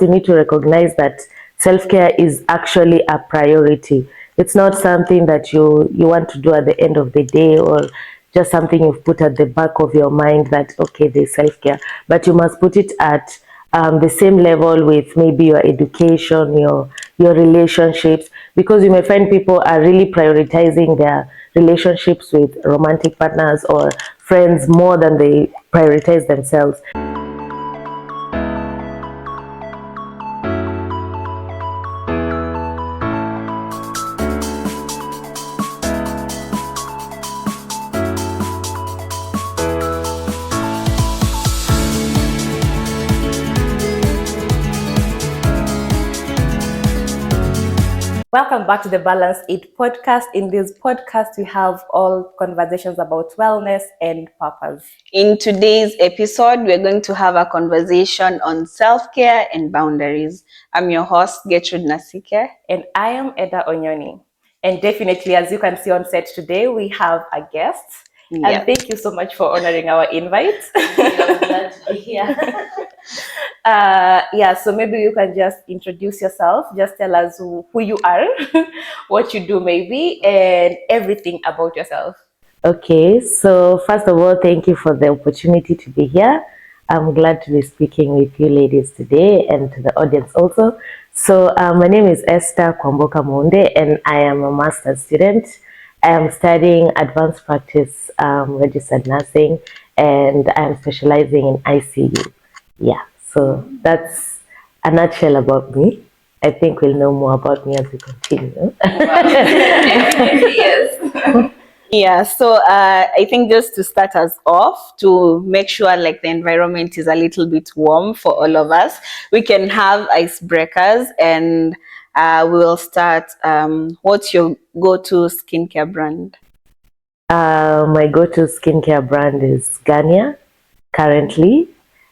You need to recognize that self-care is actually a priority. It's not something that you want to do at the end of the day, or just something you've put at the back of your mind that, okay, there's self-care. But you must put it at the same level with maybe your education, your relationships, because you may find people are really prioritizing their relationships with romantic partners or friends more than they prioritize themselves. Welcome back to the Balance It podcast. In this podcast, we have all conversations about wellness and purpose. In today's episode, we're going to have a conversation on self-care and boundaries. I'm your host, Gertrude Nasike. And I am Eda Onyoni. And definitely, as you can see on set today, we have a guest. Yep. And thank you so much for honoring our invite. I'm glad to be here. So maybe you can just introduce yourself, just tell us who you are, what you do maybe, and everything about yourself. Okay, so first of all, thank you for the opportunity to be here. I'm glad to be speaking with you ladies today and to the audience also. So my name is Esther Kwamboka Monde and I am a master's student. I am studying advanced practice registered nursing and I am specializing in ICU. Yeah, so that's a nutshell about me. I think we'll know more about me as we continue. Yes. Yeah, so I think just to start us off, to make sure like the environment is a little bit warm for all of us, we can have icebreakers and we will start. What's your go-to skincare brand? My go-to skincare brand is Garnier currently.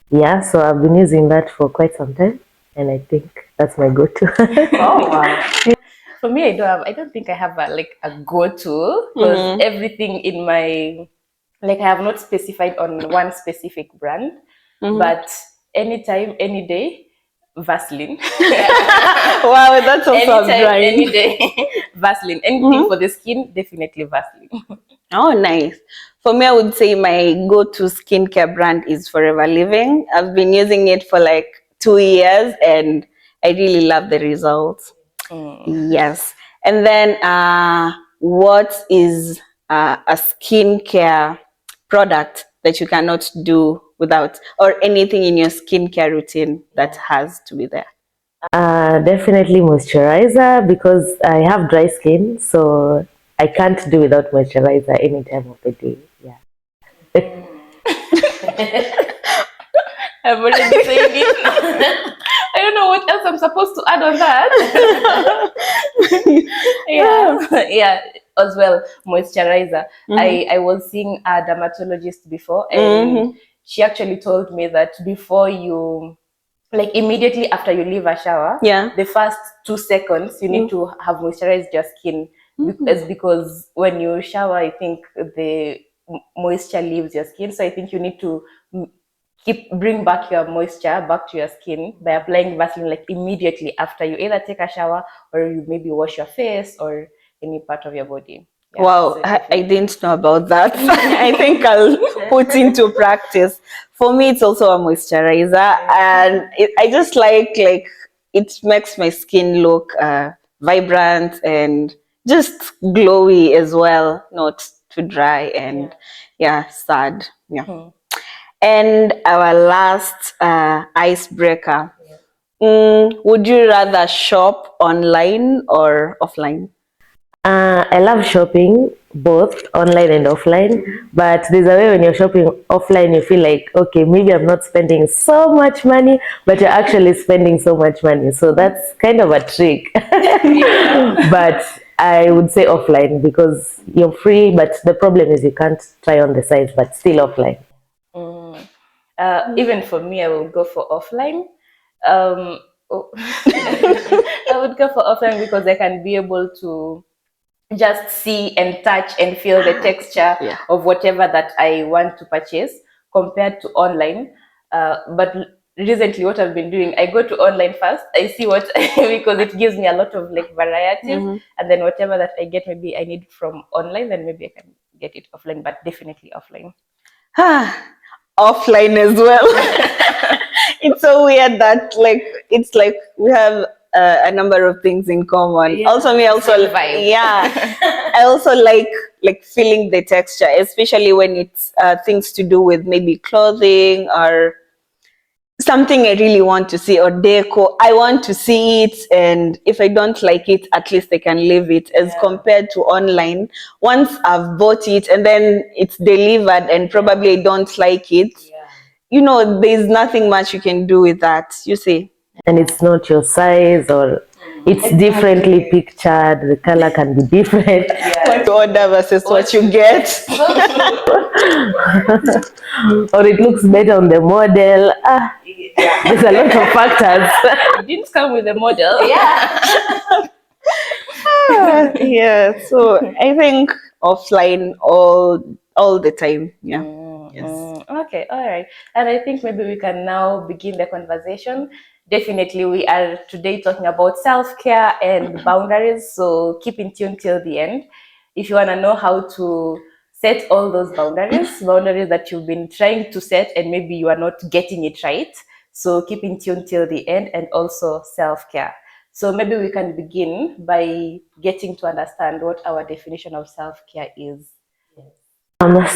Yeah, so I've been using that for quite some time and I think that's my go-to. Oh wow. For me, I don't think I have a go-to because everything in my, I have not specified on one specific brand, but anytime, any day, Vaseline. Wow, that's also a brand. Any day, Vaseline. Anything for the skin, definitely Vaseline. Oh, nice. For me, I would say my go-to skincare brand is Forever Living. I've been using it for like 2 years and I really love the results. Yes. And then what is a skincare product that you cannot do without, or anything in your skincare routine that has to be there? Definitely moisturizer because I have dry skin, so I can't do without moisturizer any time of the day. Yeah. I've already said it. I don't know what else I'm supposed to add on that. Yeah, as well, moisturizer. I was seeing a dermatologist before, and she actually told me that before you, immediately after you leave a shower, the first 2 seconds you need to have moisturized your skin, because when you shower, I think the moisture leaves your skin. So I think you need to bring back your moisture back to your skin by applying Vaseline immediately after you either take a shower or you maybe wash your face or any part of your body. Yeah, wow, so I didn't know about that. I think I'll put into practice. For me, it's also a moisturizer, and I just like it makes my skin look vibrant and just glowy as well, not too dry and sad. Yeah. And our last icebreaker. Would you rather shop online or offline? I love shopping, both online and offline, but there's a way when you're shopping offline, you feel like, okay, maybe I'm not spending so much money, but you're actually spending so much money. So that's kind of a trick. But I would say offline because you're free, but the problem is you can't try on the size, but still offline. Even for me, I will go for offline. I would go for offline because I can be able to just see and touch and feel the texture of whatever that I want to purchase compared to online. But recently what I've been doing, I go to online first, I see what because it gives me a lot of like varieties, and then whatever that I get, maybe I need from online, then maybe I can get it offline, but definitely offline. Offline as well. It's so weird that like it's like we have a number of things in common. Yeah, also me also same vibe. yeah, I also like feeling the texture, especially when it's things to do with maybe clothing or something I really want to see, or deco. I want to see it, and if I don't like it, at least I can leave it. As compared to online, once I've bought it and then it's delivered, and probably I don't like it. You know, there's nothing much you can do with that. You see. And it's not your size, or it's differently pictured. The color can be different. What you order versus what you get. Or it looks better on the model. There's a lot of factors. It didn't come with a model. Yeah, so I think offline all the time. Yeah. Yes. Okay, all right. And I think maybe we can now begin the conversation. Definitely, we are today talking about self-care and boundaries. So keep in tune till the end. If you want to know how to set all those boundaries that you've been trying to set and maybe you are not getting it right. So keep in tune till the end, and also self-care. So maybe we can begin by getting to understand what our definition of self-care is.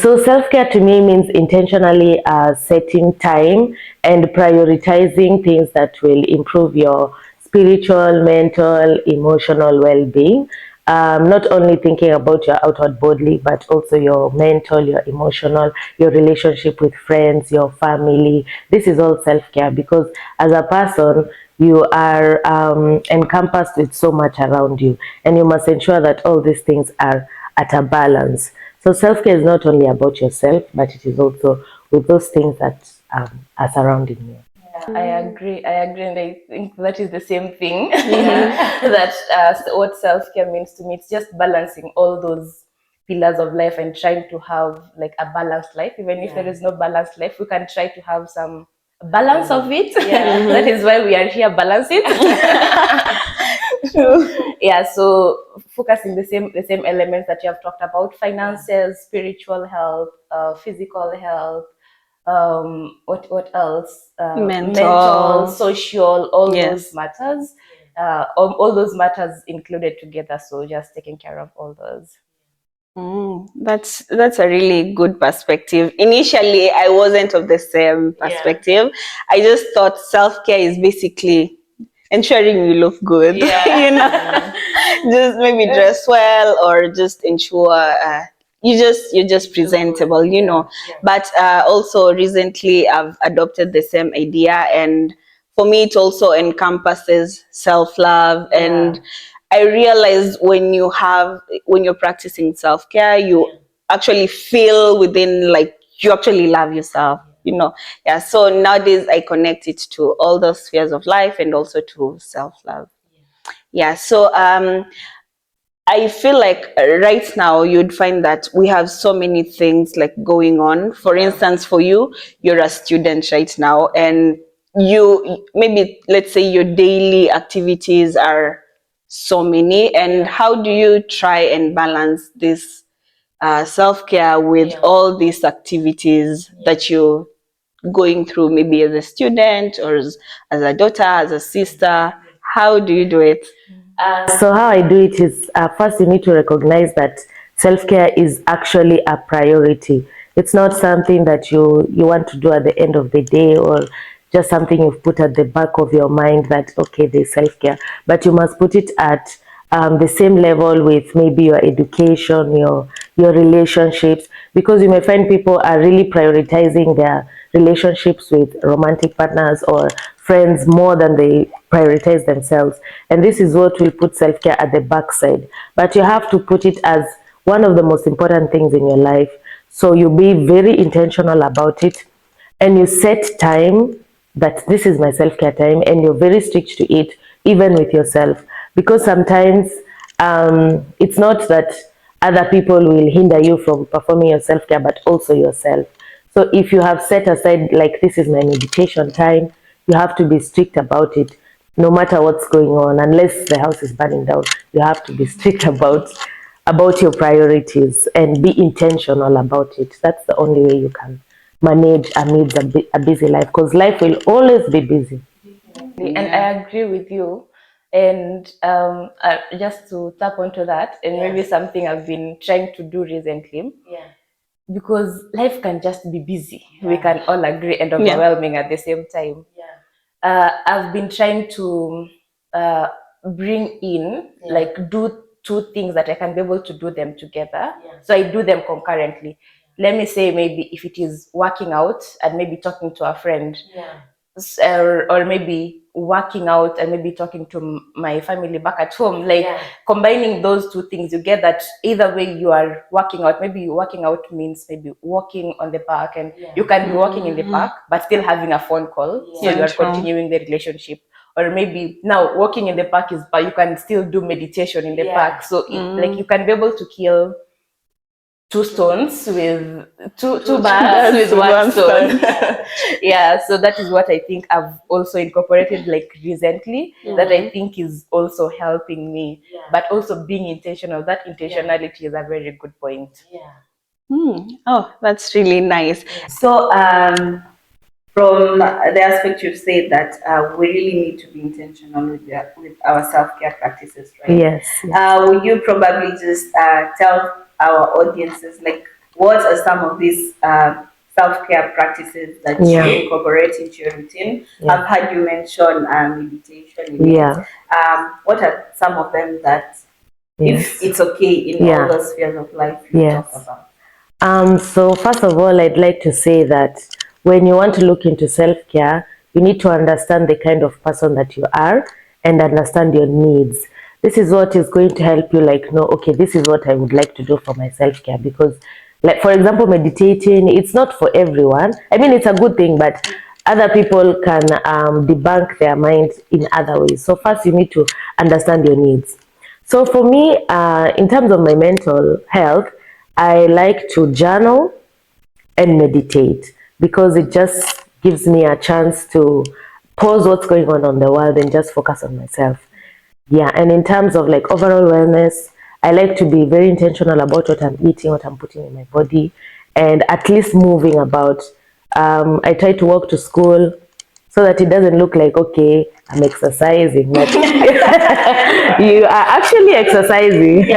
So self-care to me means intentionally setting time and prioritizing things that will improve your spiritual, mental, emotional well-being. Not only thinking about your outward body, but also your mental, your emotional, your relationship with friends, your family. This is all self-care, because as a person, you are encompassed with so much around you, and you must ensure that all these things are at a balance. So self-care is not only about yourself, but it is also with those things that are surrounding you. I agree, and I think that is the same thing. That what self-care means to me, it's just balancing all those pillars of life and trying to have like a balanced life. Even if there is no balanced life, we can try to have some balance of it. That is why we are here, balance it. Yeah, so focusing the same elements that you have talked about: finances, spiritual health, physical health, what else, mental, social, all those matters, all those matters included together. So just taking care of all those. That's a really good perspective. Initially, I wasn't of the same perspective. I just thought self-care is basically ensuring you look good. You know, just maybe dress well, or just ensure you're just presentable. You know, but also recently I've adopted the same idea, and for me it also encompasses self-love. And I realized when you're practicing self-care, you actually feel within, like, you actually love yourself, you know. Yeah, so nowadays I connect it to all those spheres of life, and also to self-love. Yeah, so I feel like right now you'd find that we have so many things like going on. For instance, for you, you're a student right now, and you maybe, let's say, your daily activities are so many. And how do you try and balance this self-care with all these activities that you're going through, maybe as a student, or as a daughter, as a sister? How do you do it? So how I do it is, first you need to recognize that self-care is actually a priority. It's not something that you want to do at the end of the day, or just something you've put at the back of your mind that, okay, there's self-care. But you must put it at the same level with maybe your education, your relationships, because you may find people are really prioritizing their relationships with romantic partners or friends more than they prioritize themselves. And this is what will put self-care at the backside. But you have to put it as one of the most important things in your life. So you be very intentional about it, and you set time that this is my self-care time, and you're very strict to it, even with yourself. Because sometimes it's not that other people will hinder you from performing your self-care, but also yourself. So if you have set aside, like, this is my meditation time, you have to be strict about it, no matter what's going on. Unless the house is burning down, you have to be strict about your priorities and be intentional about it. That's the only way you can manage amidst a busy life, because life will always be busy. And I agree with you. And just to tap onto that, and maybe something I've been trying to do recently, because life can just be busy. We can all agree, and overwhelming at the same time. I've been trying to bring in, like, do two things that I can be able to do them together. So I do them concurrently. Let me say, maybe if it is working out and maybe talking to a friend, or maybe working out and maybe talking to my family back at home, like combining those two things, you get that either way you are working out. Maybe working out means maybe walking on the park, and you can be walking in the park but still having a phone call, so you are continuing the relationship. Or maybe now walking in the park is, but you can still do meditation in the park. So like you can be able to kill two stones with two birds with one stone. Yeah, so that is what I think I've also incorporated, like, recently, that I think is also helping me. But also being intentional, that intentionality is a very good point. Oh, that's really nice. So, from the aspect you've said that we really need to be intentional with our self-care practices, right? Yes. Would you probably just tell our audiences, like, what are some of these self-care practices that you incorporate into your routine? I've heard you mention meditation. What are some of them that, if it's okay in all the spheres of life you talk about? So first of all, I'd like to say that when you want to look into self-care, you need to understand the kind of person that you are and understand your needs. This is what is going to help you, like, know, okay, this is what I would like to do for my self-care. Because, like, for example, meditating, it's not for everyone. I mean, it's a good thing, but other people can debunk their mind in other ways. So first, you need to understand your needs. So for me, in terms of my mental health, I like to journal and meditate, because it just gives me a chance to pause what's going on the world and just focus on myself. Yeah, and in terms of, like, overall wellness, I like to be very intentional about what I'm eating, what I'm putting in my body, and at least moving about. I try to walk to school so that it doesn't look like, okay, I'm exercising, but you are actually exercising.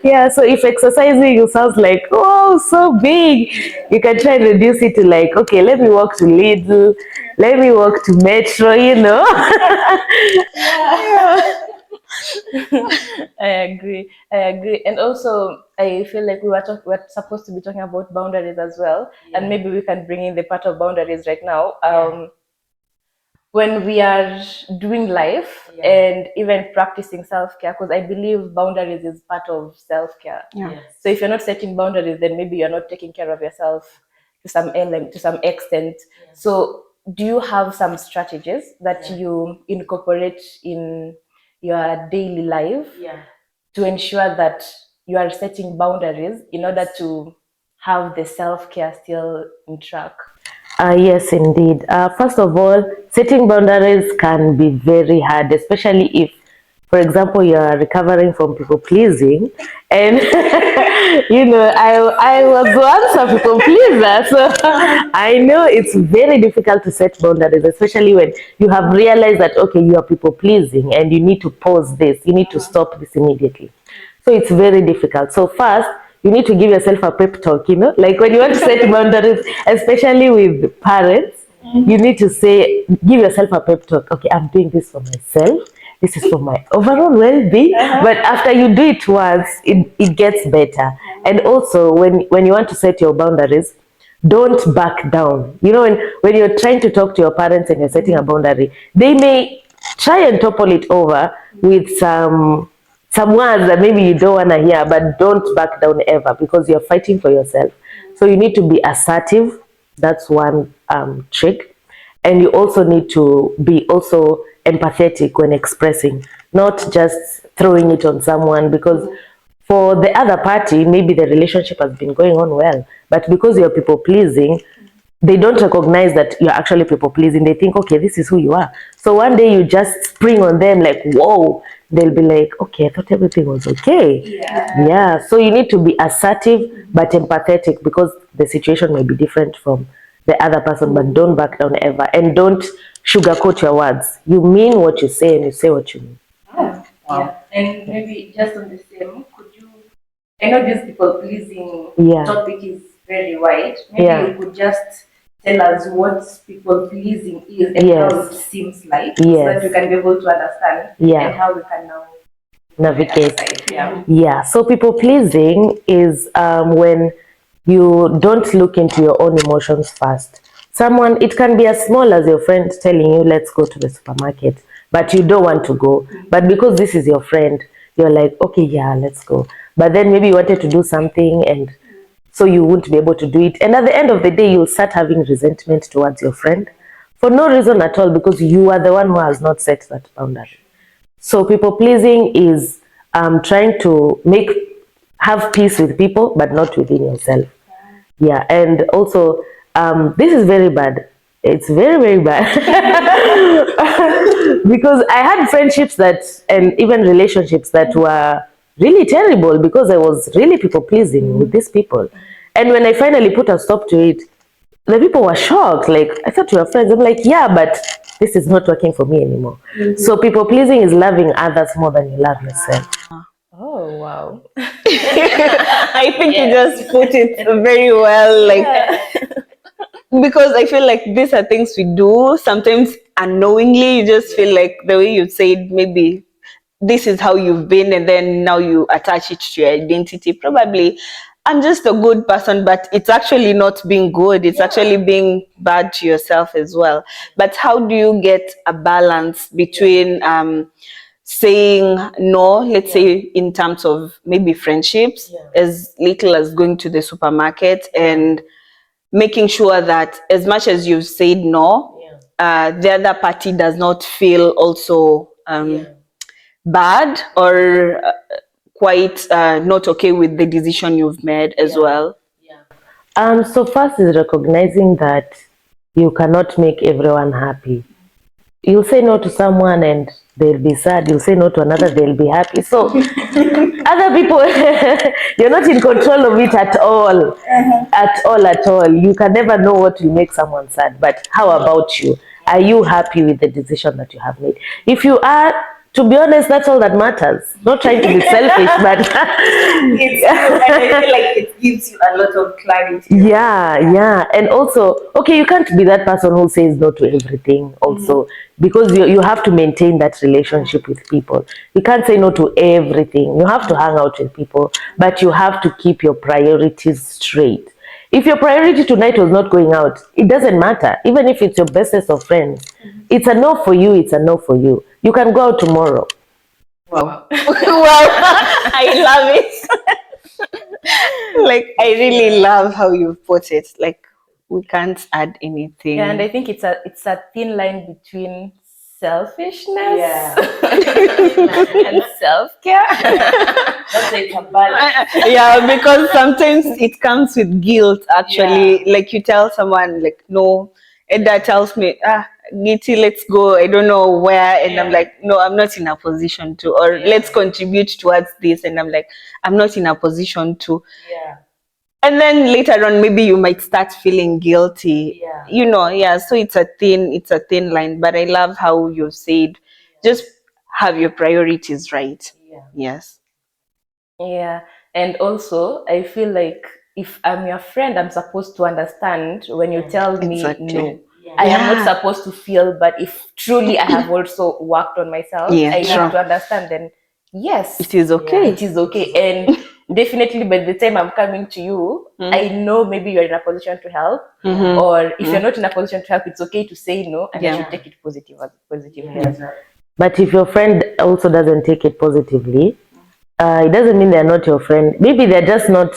Yeah, so if exercising you sounds like, oh, so big, you can try and reduce it to, like, okay, let me walk to Lidl, let me walk to Metro, you know. I agree. And also, I feel like we're supposed to be talking about boundaries as well. And maybe we can bring in the part of boundaries right now. When we are doing life and even practicing self-care, because I believe boundaries is part of self-care. So if you're not setting boundaries, then maybe you're not taking care of yourself to some element, to some extent. So do you have some strategies that you incorporate in your daily life to ensure that you are setting boundaries in order to have the self-care still in track? Yes, indeed. First of all, setting boundaries can be very hard, especially if, for example, you are recovering from people pleasing. And, you know, I was once a people pleaser, so I know it's very difficult to set boundaries, especially when you have realized that, okay, you are people pleasing and you need to pause this, you need to stop this immediately. So it's very difficult. So first, you need to give yourself a pep talk, you know, like when you want to set boundaries, especially with parents, you need to say, give yourself a pep talk. Okay, I'm doing this for myself. This is for my overall well-being. But after you do it once, it gets better. And also, when you want to set your boundaries, don't back down. You know, when you're trying to talk to your parents and you're setting a boundary, they may try and topple it over with some words that maybe you don't want to hear, but don't back down ever, because you're fighting for yourself. So you need to be assertive. That's one trick. And you also need to be also empathetic when expressing, not just throwing it on someone, because for the other party, maybe the relationship has been going on well, but because you're people pleasing, they don't recognize that you're actually people pleasing. They think, okay, this is who you are. So one day you just spring on them like, whoa, they'll be like, okay, I thought everything was okay. Yeah. So you need to be assertive but empathetic, because the situation may be different from the other person, but don't back down ever, and don't sugarcoat your words. You mean what you say, and you say what you mean. Wow. Yeah. And maybe just on the same, could you, I know this people pleasing topic is very wide. Maybe you could just tell us what people pleasing is and how it seems like, so that we can be able to understand and how we can now navigate. So people pleasing is when you don't look into your own emotions first. Someone, it can be as small as your friend telling you, let's go to the supermarket, but you don't want to go. But because this is your friend, you're like, okay, yeah, let's go. But then maybe you wanted to do something, and so you won't be able to do it. And at the end of the day, you'll start having resentment towards your friend for no reason at all, because you are the one who has not set that boundary. So people pleasing is trying to have peace with people, but not within yourself. Yeah, and also this is very bad. It's very, very bad. Because I had friendships and even relationships that were really terrible, because I was really people pleasing with these people. And when I finally put a stop to it, the people were shocked. Like, I thought you were friends. I'm like, yeah, but this is not working for me anymore. So people pleasing is loving others more than you love yourself. Oh, wow. I think you just put it very well. Because I feel like these are things we do sometimes unknowingly. You just feel like the way you said, maybe this is how you've been, and then now you attach it to your identity. Probably I'm just a good person, but it's actually not being good. It's actually being bad to yourself as well. But how do you get a balance between saying no, let's say in terms of maybe friendships, as little as going to the supermarket, and making sure that as much as you've said no, the other party does not feel also bad or quite not okay with the decision you've made as well? So first is recognizing that you cannot make everyone happy. You'll say no to someone and they'll be sad. You'll say no to another, they'll be happy. So other people, you're not in control of it at all. At all. You can never know what will make someone sad. But how about you? Are you happy with the decision that you have made? If you are, to be honest, that's all that matters. Not trying to be selfish, but It's and I feel like it gives you a lot of clarity. Yeah. And also, okay, you can't be that person who says no to everything also, because you have to maintain that relationship with people. You can't say no to everything. You have to hang out with people, but you have to keep your priorities straight. If your priority tonight was not going out, it doesn't matter. Even if it's your bestest of friends, it's a no for you, it's a no for you. You can go out tomorrow. Wow. Wow. I love it. Like, I really love how you put it. Like, we can't add anything. Yeah, and I think it's a thin line between selfishness and self-care. Yeah, because sometimes it comes with guilt, actually. Like, you tell someone, like, no, and that tells me, Giti, let's go, I don't know where, and I'm like, no, I'm not in a position to, or let's contribute towards this, and I'm like, I'm not in a position to. And then later on, maybe you might start feeling guilty, so it's a thin line. But I love how you said, just have your priorities right. Yes. Yeah, and also I feel like if I'm your friend, I'm supposed to understand when you tell me no. I am not supposed to feel, but if truly I have also worked on myself, I need to understand, then yes, it is okay. It is okay. And definitely by the time I'm coming to you, I know maybe you're in a position to help, or if you're not in a position to help, it's okay to say no, and I should take it positively. But if your friend also doesn't take it positively, it doesn't mean they're not your friend. Maybe they're just not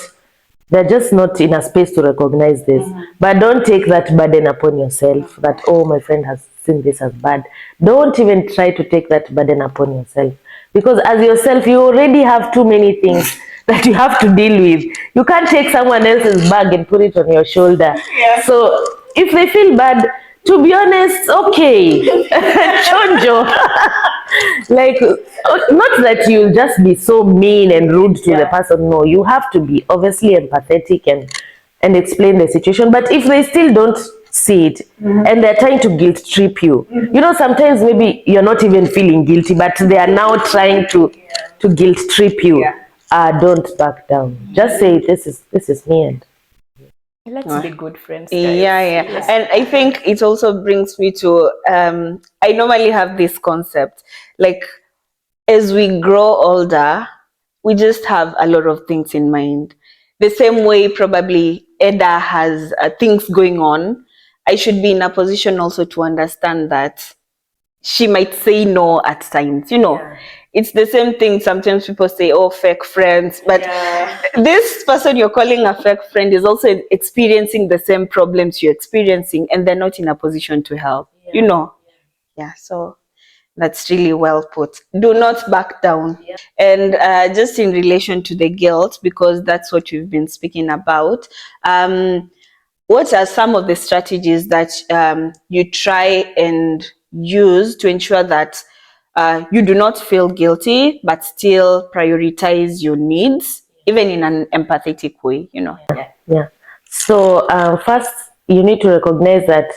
in a space to recognize this. But don't take that burden upon yourself, that, oh, my friend has seen this as bad. Don't even try to take that burden upon yourself, because as yourself, you already have too many things that you have to deal with. You can't take someone else's bag and put it on your shoulder. So if they feel bad, to be honest, okay, chonjo. Like, not that you'll just be so mean and rude to the person. No, you have to be obviously empathetic and explain the situation. But if they still don't see it, and they're trying to guilt trip you, you know, sometimes maybe you're not even feeling guilty, but they are now trying to guilt trip you. Don't back down. Just say this is me, and Let's be good friends, guys. Yeah. And I think it also brings me to I normally have this concept, like, as we grow older, we just have a lot of things in mind. The same way probably Eda has things going on, I should be in a position also to understand that she might say no at times, you know. It's the same thing. Sometimes people say, oh, fake friends, but this person you're calling a fake friend is also experiencing the same problems you're experiencing, and they're not in a position to help, you know. So that's really well put. Do not back down. And just in relation to the guilt, because that's what we've been speaking about, what are some of the strategies that you try and use to ensure that you do not feel guilty, but still prioritize your needs, even in an empathetic way, you know? yeah. So first, you need to recognize that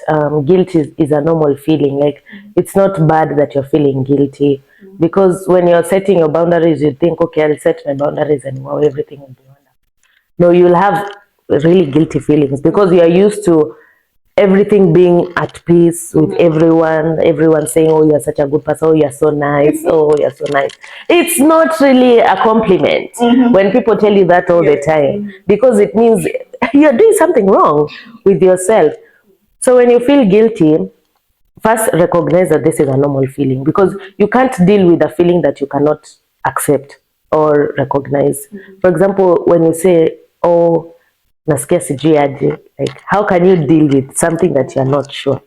guilt is a normal feeling. Like, it's not bad that you're feeling guilty, because when you're setting your boundaries, you think, okay, I'll set my boundaries and wow, everything will be wonderful. No, you'll have really guilty feelings because you are used to everything being at peace with everyone saying, oh, you're such a good person, oh, you're so nice, oh, you're so nice. It's not really a compliment when people tell you that all the time, because it means you're doing something wrong with yourself. So when you feel guilty, first recognize that this is a normal feeling, because you can't deal with a feeling that you cannot accept or recognize. For example, when you say, oh, nasikia sijui aje, like, how can you deal with something that you're not sure?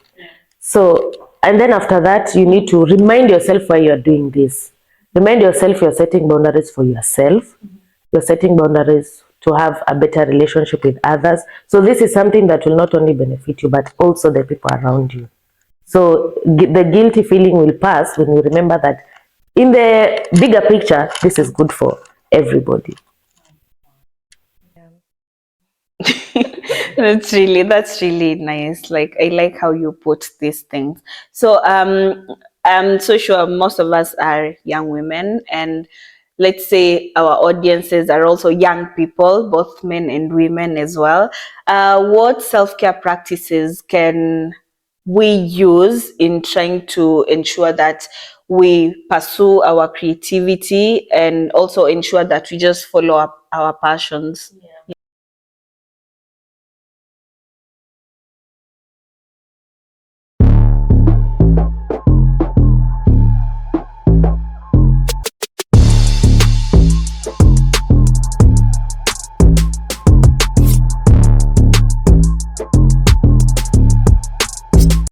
So, and then after that, you need to remind yourself why you're doing this. Remind yourself you're setting boundaries for yourself. You're setting boundaries to have a better relationship with others. So this is something that will not only benefit you, but also the people around you. So the guilty feeling will pass when you remember that in the bigger picture, this is good for everybody. That's really nice. Like, I like how you put these things. So I'm so sure most of us are young women, and let's say our audiences are also young people, both men and women as well. What self-care practices can we use in trying to ensure that we pursue our creativity and also ensure that we just follow up our passions?